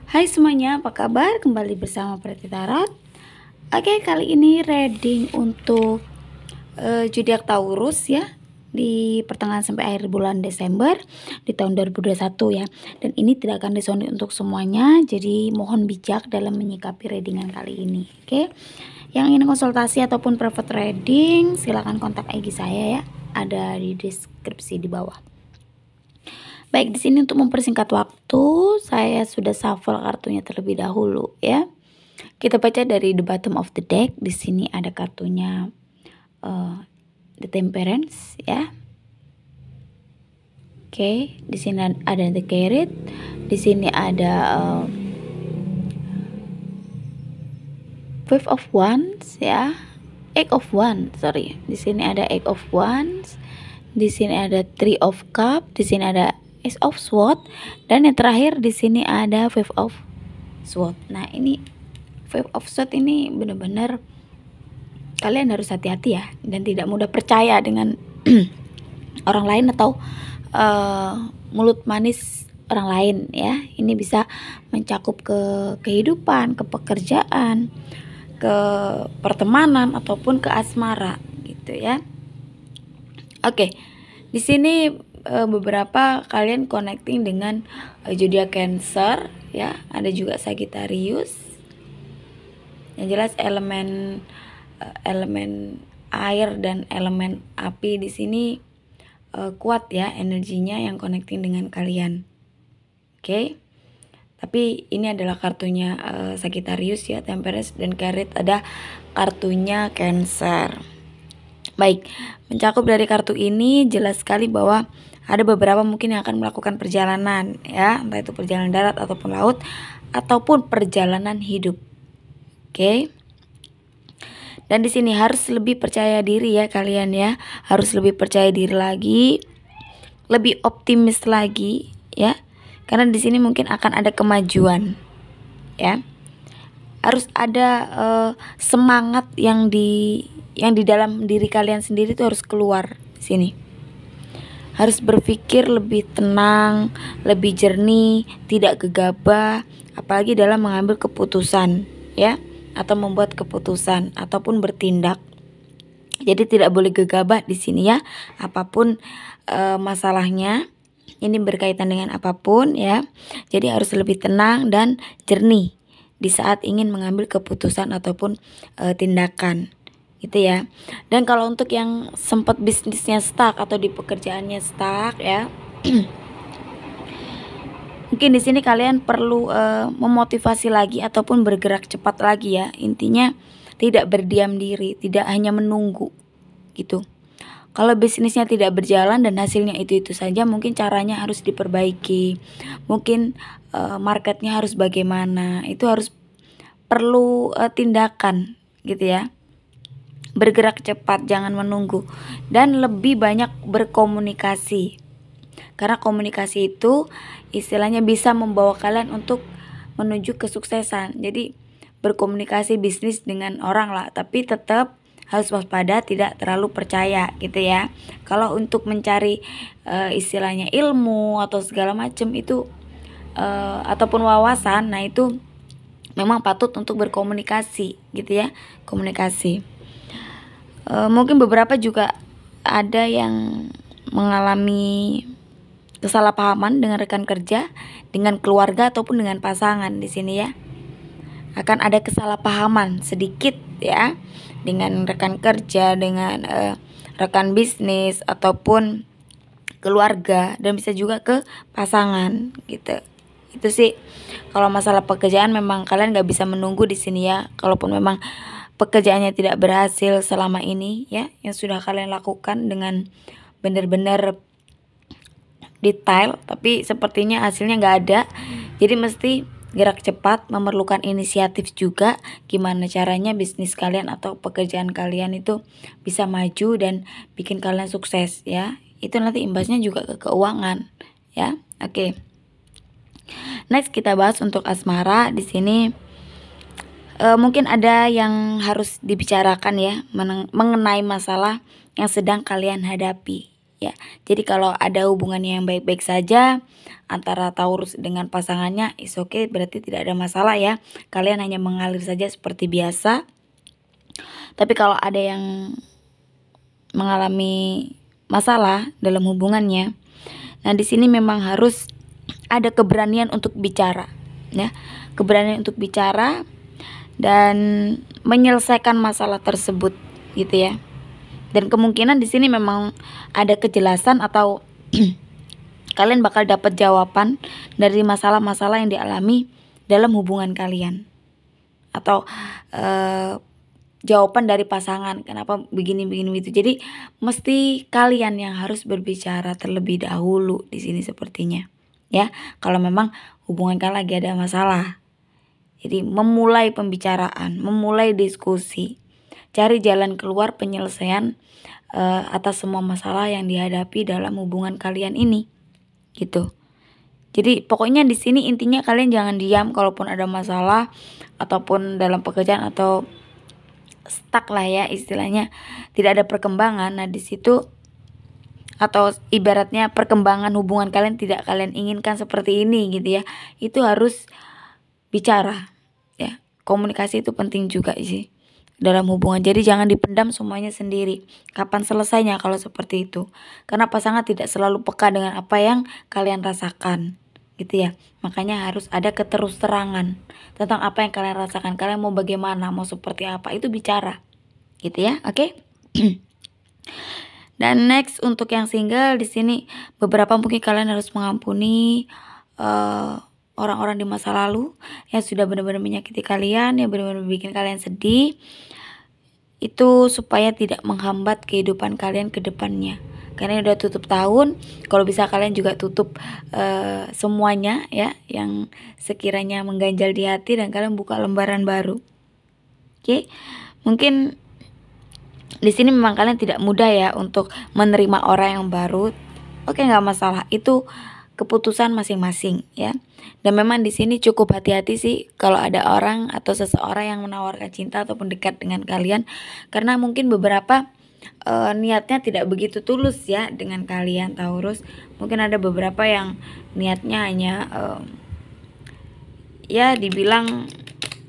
Hai semuanya, apa kabar? Kembali bersama Preti Tarot. Oke, kali ini reading untuk zodiak Taurus ya, di pertengahan sampai akhir bulan Desember di tahun 2021 ya. Dan ini tidak akan disonde untuk semuanya, jadi mohon bijak dalam menyikapi readingan kali ini. Oke. Yang ingin konsultasi ataupun private reading, silakan kontak IG saya ya, ada di deskripsi di bawah. Baik, di sini untuk mempersingkat waktu, saya sudah shuffle kartunya terlebih dahulu ya. Kita baca dari the bottom of the deck. Di sini ada kartunya the Temperance ya. Oke, di sini ada the Carrot. Di sini ada Five of Wands ya. Eight of Wands, sorry. Di sini ada Eight of Wands. Di sini ada Three of Cup. Di sini ada Ace of Swords, dan yang terakhir di sini ada Five of Swords. Nah, ini Five of Swords ini benar-benar kalian harus hati-hati ya, dan tidak mudah percaya dengan orang lain atau mulut manis orang lain ya. Ini bisa mencakup ke kehidupan, ke pekerjaan, ke pertemanan ataupun ke asmara gitu ya. Oke, di sini beberapa kalian connecting dengan zodiak Cancer ya, ada juga Sagittarius. Yang jelas elemen air dan elemen api di sini kuat ya energinya yang connecting dengan kalian. Oke. Tapi ini adalah kartunya Sagittarius ya, Temperance, dan Carrot ada kartunya Cancer. Baik, mencakup dari kartu ini jelas sekali bahwa ada beberapa mungkin yang akan melakukan perjalanan ya, entah itu perjalanan darat ataupun laut ataupun perjalanan hidup. Oke. Dan di sini harus lebih percaya diri ya kalian ya, harus lebih percaya diri lagi, lebih optimis lagi ya. Karena di sini mungkin akan ada kemajuan ya. Harus ada semangat yang di dalam diri kalian sendiri itu harus keluar di sini. Harus berpikir lebih tenang, lebih jernih, tidak gegabah, apalagi dalam mengambil keputusan ya, atau membuat keputusan ataupun bertindak. Jadi tidak boleh gegabah di sini ya, apapun masalahnya, ini berkaitan dengan apapun ya. Jadi harus lebih tenang dan jernih di saat ingin mengambil keputusan ataupun tindakan gitu ya. Dan kalau untuk yang sempat bisnisnya stuck atau di pekerjaannya stuck ya, mungkin di sini kalian perlu memotivasi lagi ataupun bergerak cepat lagi ya. Intinya tidak berdiam diri, tidak hanya menunggu gitu. Kalau bisnisnya tidak berjalan dan hasilnya itu saja, mungkin caranya harus diperbaiki. Mungkin marketnya harus bagaimana, itu harus perlu tindakan gitu ya. Bergerak cepat, jangan menunggu, dan lebih banyak berkomunikasi. Karena komunikasi itu istilahnya bisa membawa kalian untuk menuju kesuksesan. Jadi berkomunikasi bisnis dengan orang lah, tapi tetap harus waspada, tidak terlalu percaya gitu ya. Kalau untuk mencari istilahnya ilmu atau segala macam itu ataupun wawasan, nah itu memang patut untuk berkomunikasi gitu ya, komunikasi. Mungkin beberapa juga ada yang mengalami kesalahpahaman dengan rekan kerja, dengan keluarga ataupun dengan pasangan di sini ya. Akan ada kesalahpahaman sedikit ya dengan rekan kerja, dengan rekan bisnis ataupun keluarga, dan bisa juga ke pasangan gitu. Itu sih kalau masalah pekerjaan memang kalian gak bisa menunggu di sini ya. Kalaupun memang pekerjaannya tidak berhasil selama ini ya, yang sudah kalian lakukan dengan benar-benar detail, tapi sepertinya hasilnya nggak ada. Jadi mesti gerak cepat, memerlukan inisiatif juga. Gimana caranya bisnis kalian atau pekerjaan kalian itu bisa maju dan bikin kalian sukses ya. Itu nanti imbasnya juga ke keuangan ya. Oke. Next kita bahas untuk asmara di sini. Mungkin ada yang harus dibicarakan ya mengenai masalah yang sedang kalian hadapi ya. Jadi kalau ada hubungan yang baik-baik saja antara Taurus dengan pasangannya, is okay, berarti tidak ada masalah ya. Kalian hanya mengalir saja seperti biasa. Tapi kalau ada yang mengalami masalah dalam hubungannya, nah di sini memang harus ada keberanian untuk bicara, ya. Keberanian untuk bicara dan menyelesaikan masalah tersebut, gitu ya. Dan kemungkinan di sini memang ada kejelasan atau kalian bakal dapat jawaban dari masalah-masalah yang dialami dalam hubungan kalian, atau jawaban dari pasangan kenapa begini itu. Jadi mesti kalian yang harus berbicara terlebih dahulu di sini sepertinya, ya. Kalau memang hubungan kalian lagi ada masalah, jadi memulai pembicaraan, memulai diskusi, cari jalan keluar penyelesaian atas semua masalah yang dihadapi dalam hubungan kalian ini, gitu. Jadi pokoknya di sini intinya kalian jangan diam kalaupun ada masalah ataupun dalam pekerjaan atau stuck lah ya istilahnya, tidak ada perkembangan. Nah di situ, atau ibaratnya perkembangan hubungan kalian tidak kalian inginkan seperti ini gitu ya, itu harus bicara ya. Komunikasi itu penting juga sih dalam hubungan. Jadi jangan dipendam semuanya sendiri. Kapan selesainya kalau seperti itu? Karena pasangan tidak selalu peka dengan apa yang kalian rasakan, gitu ya. Makanya harus ada keterus-terangan tentang apa yang kalian rasakan. Kalian mau bagaimana, mau seperti apa, itu bicara, gitu ya. Oke. Dan next untuk yang single di sini, beberapa mungkin kalian harus mengampuni orang-orang di masa lalu yang sudah benar-benar menyakiti kalian, yang benar-benar bikin kalian sedih. Itu supaya tidak menghambat kehidupan kalian ke depannya. Karena udah tutup tahun, kalau bisa kalian juga tutup semuanya ya yang sekiranya mengganjal di hati, dan kalian buka lembaran baru. Oke. Mungkin di sini memang kalian tidak mudah ya untuk menerima orang yang baru. Oke, nggak masalah. Itu keputusan masing-masing ya. Dan memang di sini cukup hati-hati sih kalau ada orang atau seseorang yang menawarkan cinta ataupun dekat dengan kalian, karena mungkin beberapa niatnya tidak begitu tulus ya dengan kalian Taurus. Mungkin ada beberapa yang niatnya hanya ya dibilang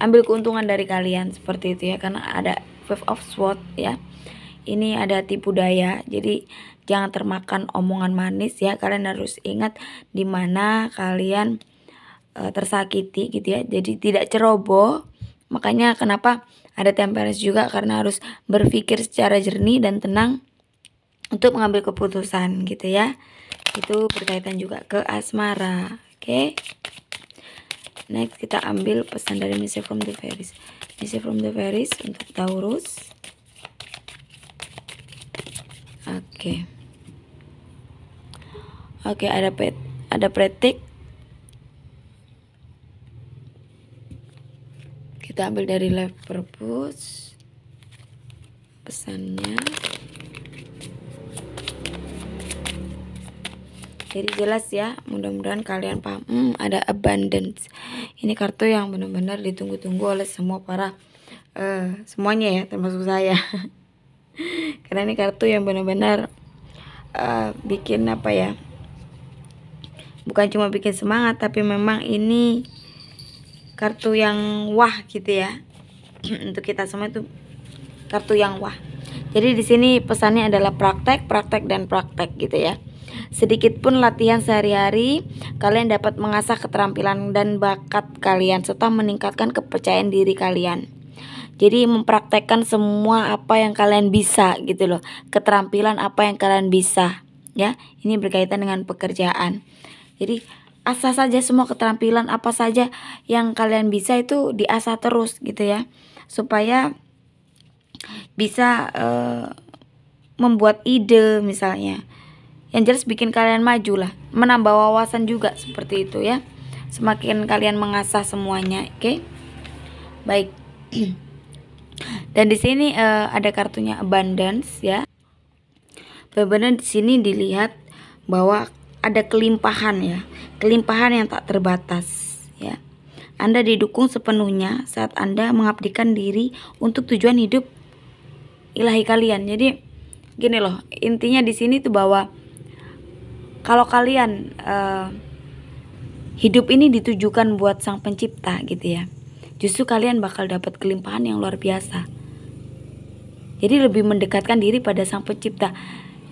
ambil keuntungan dari kalian seperti itu ya, karena ada Five of Swords ya. Ini ada tipu daya. Jadi jangan termakan omongan manis ya. Kalian harus ingat di mana kalian tersakiti gitu ya. Jadi tidak ceroboh. Makanya kenapa ada Temperance juga, karena harus berpikir secara jernih dan tenang untuk mengambil keputusan gitu ya. Itu berkaitan juga ke asmara. Oke. Next kita ambil pesan dari Message from the Fairies. Message from the Fairies untuk Taurus. Oke, ada pretik. Kita ambil dari Life Purpose pesannya. Jadi jelas ya, mudah-mudahan kalian paham. Ada Abundance. Ini kartu yang benar-benar ditunggu-tunggu oleh semua para semuanya ya, termasuk saya. Karena ini kartu yang benar-benar bikin apa ya, bukan cuma bikin semangat, tapi memang ini kartu yang wah gitu ya. Untuk kita semua itu kartu yang wah. Jadi di sini pesannya adalah praktek gitu ya. Sedikit pun latihan sehari-hari, kalian dapat mengasah keterampilan dan bakat kalian serta meningkatkan kepercayaan diri kalian. Jadi mempraktekkan semua apa yang kalian bisa gitu loh. Keterampilan apa yang kalian bisa ya. Ini berkaitan dengan pekerjaan. Jadi asah saja semua keterampilan apa saja yang kalian bisa, itu diasah terus gitu ya. Supaya bisa membuat ide misalnya. Yang jelas bikin kalian maju lah. Menambah wawasan juga seperti itu ya. Semakin kalian mengasah semuanya, oke? Baik. Dan di sini ada kartunya Abundance ya. Benar-benar di sini dilihat bahwa ada kelimpahan ya, kelimpahan yang tak terbatas ya. Anda didukung sepenuhnya saat Anda mengabdikan diri untuk tujuan hidup ilahi kalian. Jadi gini loh, intinya di sini tuh bahwa kalau kalian hidup ini ditujukan buat Sang Pencipta gitu ya, justru kalian bakal dapat kelimpahan yang luar biasa. Jadi lebih mendekatkan diri pada Sang Pencipta.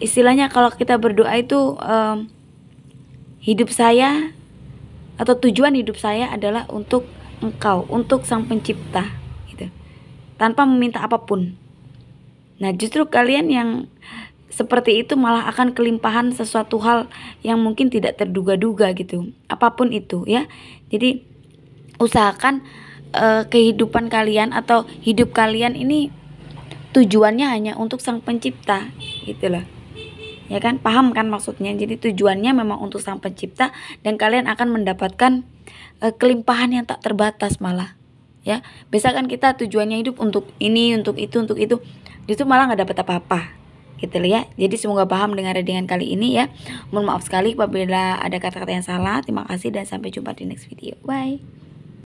Istilahnya kalau kita berdoa itu hidup saya atau tujuan hidup saya adalah untuk Engkau, untuk Sang Pencipta gitu. Tanpa meminta apapun. Nah, justru kalian yang seperti itu malah akan kelimpahan sesuatu hal yang mungkin tidak terduga-duga gitu. Apapun itu ya. Jadi usahakan kehidupan kalian atau hidup kalian ini tujuannya hanya untuk Sang Pencipta gitu loh. Ya kan, paham kan maksudnya? Jadi tujuannya memang untuk Sang Pencipta dan kalian akan mendapatkan kelimpahan yang tak terbatas malah. Ya, biasa kan kita tujuannya hidup untuk ini, untuk itu, justru malah nggak dapat apa-apa gitu loh ya. Jadi semoga paham dengan kali ini ya. Mohon maaf sekali apabila ada kata-kata yang salah. Terima kasih dan sampai jumpa di next video. Bye.